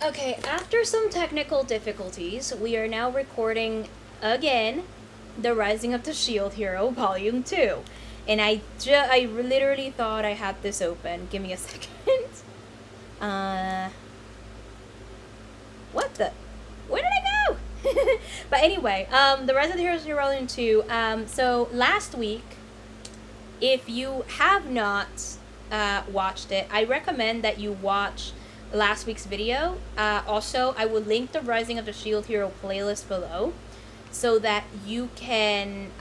Okay, after some technical difficulties, we are now recording again The Rising of the Shield Hero Volume 2. And I literally thought I had this open. Give me a second. What the? Where did I go? But anyway, The Rise of the Heroes Hero Volume 2. So last week, if you have not watched it, I recommend that you watch last week's video. Also, I will link the Rising of the Shield Hero playlist below, so that you can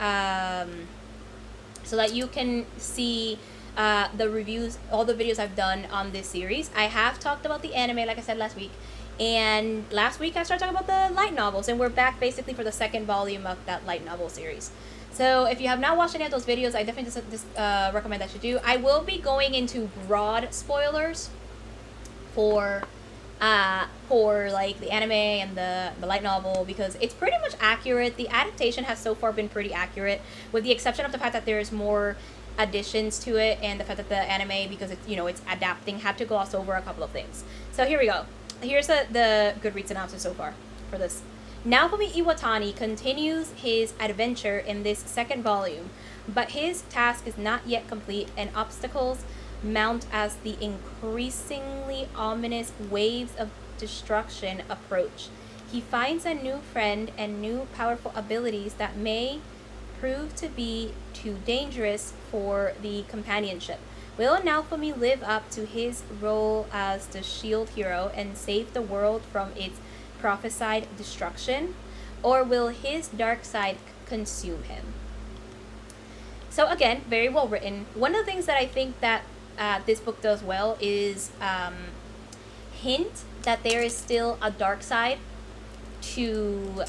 see the reviews, all the videos I've done on this series. I have talked about the anime, like I said last week, and last week I started talking about the light novels, and we're back basically for the second volume of that light novel series. So if you have not watched any of those videos, I definitely just recommend that you do. I will be going into broad spoilers for like the anime and the light novel, because it's pretty much accurate. The adaptation has so far been pretty accurate, with the exception of the fact that there's more additions to it, and the fact that the anime, because it's adapting, had to gloss over a couple of things. So here we go. Here's the Goodreads synopsis so far for this. Naofumi Iwatani continues his adventure in this second volume, but his task is not yet complete, and obstacles mount as the increasingly ominous waves of destruction approach. He finds a new friend and new powerful abilities that may prove to be too dangerous for the companionship. Will Naofumi live up to his role as the shield hero and save the world from its prophesied destruction, or will his dark side consume him? So again, very well written. One of the things that I think that this book does well is hint that there is still a dark side to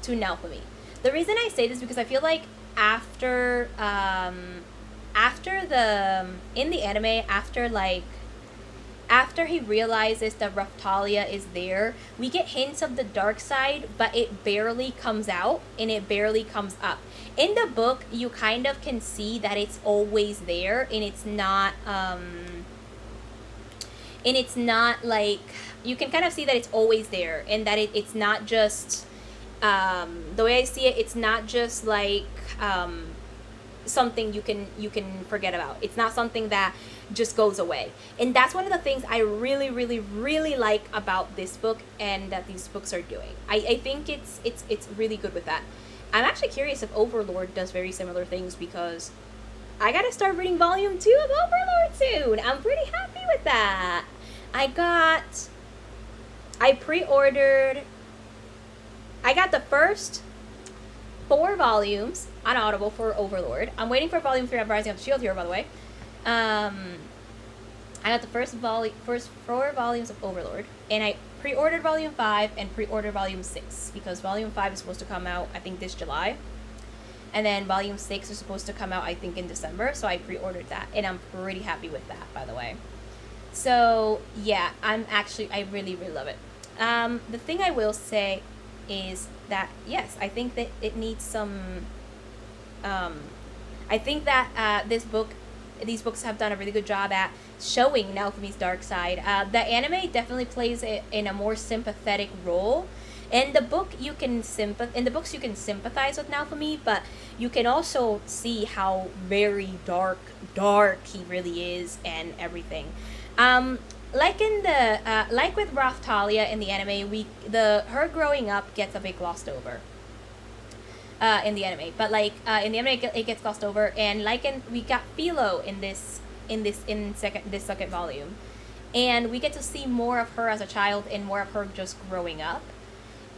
Naofumi. The reason I say this is because I feel like after in the anime, after he realizes that Raftalia is there, we get hints of the dark side, but it barely comes out and it barely comes up. In the book, you kind of can see that it's always there, and it's not like, you can kind of see that it's always there, and that it's not just the way I see it, it's not just like something you can forget about. It's not something that just goes away. And that's one of the things I really, really, really like about this book, and that these books are doing. I think it's really good with that. I'm actually curious if Overlord does very similar things, because I gotta start reading volume 2 of Overlord soon. I'm pretty happy with that. I got the first 4 volumes on Audible for Overlord. I'm waiting for volume 3 of Rising of the Shield Hero, by the way. I got the first 4 volumes of Overlord, and I pre-ordered volume 5 and pre-ordered volume 6, because volume 5 is supposed to come out, I think, this July, and then volume 6 is supposed to come out, I think, in December. So I pre-ordered that, and I'm pretty happy with that, by the way. So yeah, I really, really love it. The thing I will say is that, yes, I think that it needs some I think that these books have done a really good job at showing Naofumi's dark side. The anime definitely plays it in a more sympathetic role. In the books you can sympathize with Naofumi, but you can also see how very dark he really is and everything. Like with Raftalia in the anime, her growing up gets a bit glossed over. In the anime, but in the anime it gets glossed over, and we got Philo in this second volume, and we get to see more of her as a child and more of her just growing up,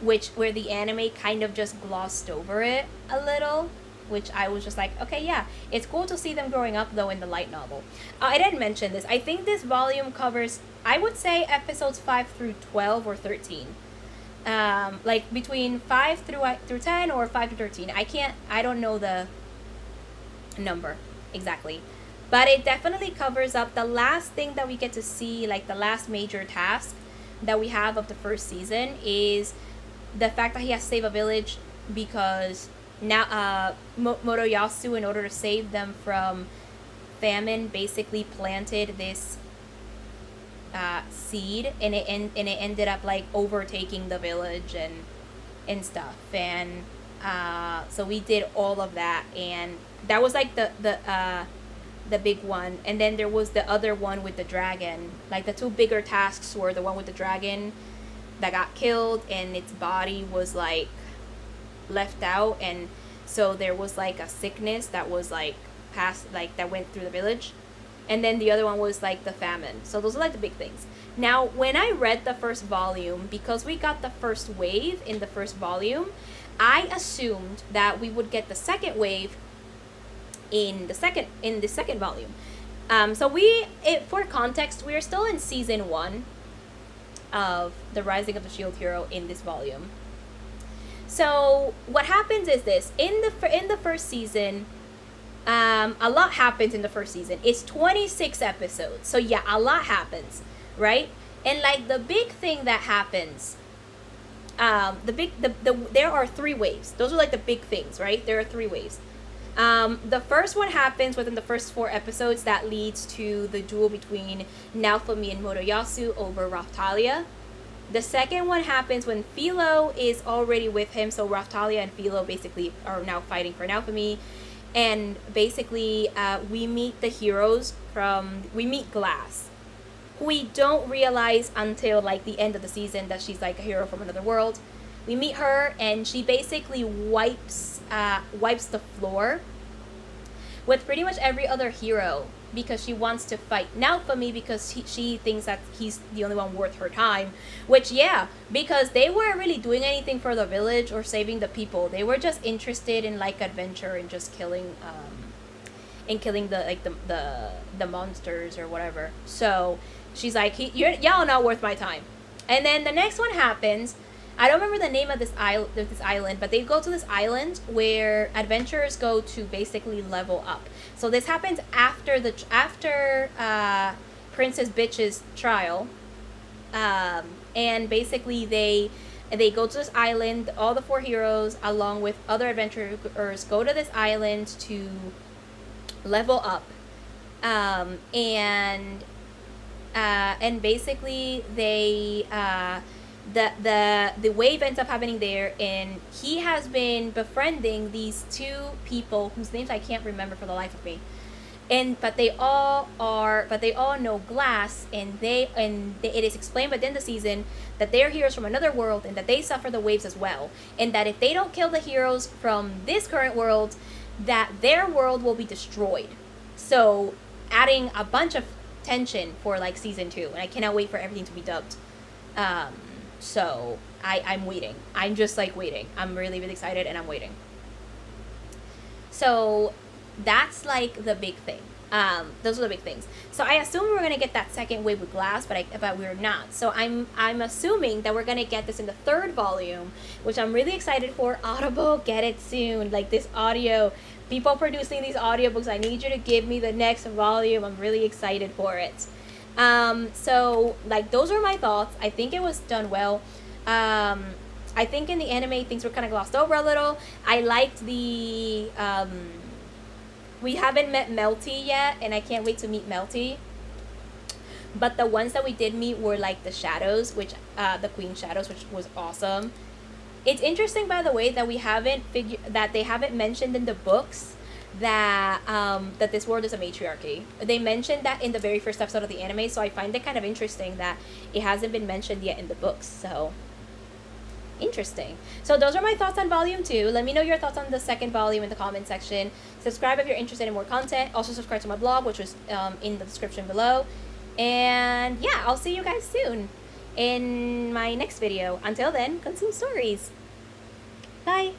where the anime kind of just glossed over it a little, which I was just like, okay, yeah, it's cool to see them growing up though in the light novel. I didn't mention this. I think this volume covers, I would say, episodes 5 through 12 or 13. Like between 5 through 10 or 5 to 13. I don't know the number exactly, but it definitely covers up the last thing that we get to see. Like the last major task that we have of the first season is the fact that he has to save a village, because now Moroyasu, in order to save them from famine, basically planted this seed, and it ended up like overtaking the village and stuff. And so we did all of that, and that was like the big one. And then there was the other one with the dragon. Like the two bigger tasks were the one with the dragon that got killed, and its body was like left out, and so there was like a sickness that was like passed, like that went through the village. And then the other one was like the famine. So those are like the big things. Now when I read the first volume, because we got the first wave in the first volume, I assumed that we would get the second wave in the second volume. So for context, we are still in season 1 of the Rising of the Shield Hero in this volume. So what happens is this: in the first season, a lot happens in the first season. It's 26 episodes, so yeah, a lot happens, right? And like the big thing that happens, there are 3 waves. Those are like the big things, right? There are 3 waves. The first one happens within the first 4 episodes that leads to the duel between Naofumi and Motoyasu over Raphtalia. The second one happens when Philo is already with him, so Raphtalia and Philo basically are now fighting for Naofumi. And basically, we meet the heroes we meet Glass, who we don't realize until like the end of the season that she's like a hero from another world. We meet her, and she basically wipes the floor with pretty much every other hero, because she wants to fight Naofumi, because she thinks that he's the only one worth her time. Which, yeah, because they weren't really doing anything for the village or saving the people. They were just interested in like adventure and just killing the monsters or whatever. So she's like, y'all not worth my time. And then the next one happens. I don't remember the name of this island, but they go to this island where adventurers go to basically level up. So this happens after Princess Bitch's trial, and basically they go to this island. All the 4 heroes, along with other adventurers, go to this island to level up, and basically they. The wave ends up happening there, and he has been befriending these 2 people whose names I can't remember for the life of me, but they all know Glass, and it is explained by the end of the season that they're heroes from another world, and that they suffer the waves as well, and that if they don't kill the heroes from this current world, that their world will be destroyed. So adding a bunch of tension for like season 2, and I cannot wait for everything to be dubbed. So I'm waiting. I'm just like waiting. I'm really, really excited, and I'm waiting. So that's like the big thing. Those are the big things. So I assume we're gonna get that second wave with Glass, but we're not. So I'm assuming that we're gonna get this in the 3rd volume, which I'm really excited for. Audible, get it soon. Like this audio, people producing these audiobooks, I need you to give me the next volume. I'm really excited for it. So like those are my thoughts. I think it was done well. I think in the anime things were kind of glossed over a little. I liked the we haven't met Melty yet, and I can't wait to meet Melty. But the ones that we did meet were like the shadows, which the Queen Shadows, which was awesome. It's interesting, by the way, that they haven't mentioned in the books that this world is a matriarchy. They mentioned that in the very first episode of the anime, so I find it kind of interesting that it hasn't been mentioned yet in the books. So interesting. So those are my thoughts on volume 2. Let me know your thoughts on the second volume in the comment section. Subscribe if you're interested in more content. Also subscribe to my blog, which was in the description below. And yeah, I'll see you guys soon in my next video. Until then, consume stories. Bye.